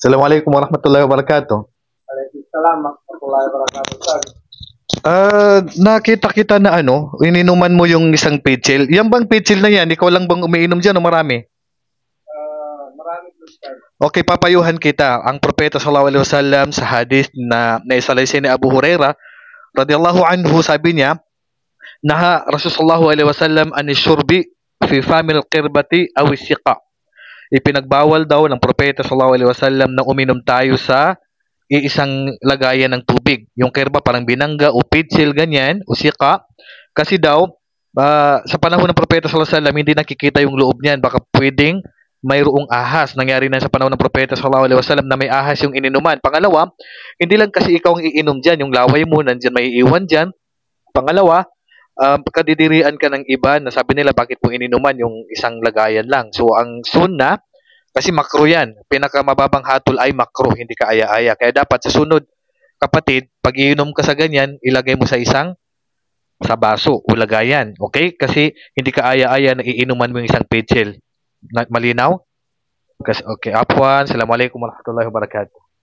Assalamualaikum warahmatullahi wabarakatuh. Waalaikumsalam warahmatullahi wabarakatuh, sir. Nakita kita na ininuman mo yung isang pitchel. Yan bang pitchel na yan, ikaw lang bang umiinom dyan o marami? Marami po, sir. Okay, papayuhan kita. Ang propeta sallallahu alaihi wasallam sa hadith na naisalaysay ni Abu Huraira radhiyallahu anhu, sabi niya, naha Rasulullah sallallahu alaihi wasallam an shurbi fi famil qirbati aw siqa. Ipinagbawal daw ng propeta sallallahu alaihi wasallam na uminom tayo sa iisang lagayan ng tubig. Yung kirba parang binangga o pitsil ganyan o sika. Kasi daw sa panahon ng propeta sallallahu alaihi wasallam hindi nakikita yung loob niyan. Baka pwedeng mayroong ahas. Nangyari na sa panahon ng propeta sallallahu alaihi wasallam na may ahas yung ininuman. Pangalawa, hindi lang kasi ikaw ang iinom diyan, yung laway mo nandiyan may iiwan diyan. Pangalawa, kadidirian ka ng iba na sabi nila bakit mo ininuman yung isang lagayan lang. So ang sunna, kasi makro yan, pinakamababang hatol ay makro, hindi ka aya-aya. Kaya dapat sa sunod, kapatid, pag iinom ka sa ganyan, ilagay mo sa baso o lagayan. Okay? Kasi hindi ka aya-aya na iinuman mo yung isang pitchel. Malinaw? Okay, Afwan. Assalamualaikum warahmatullahi wabarakatuh.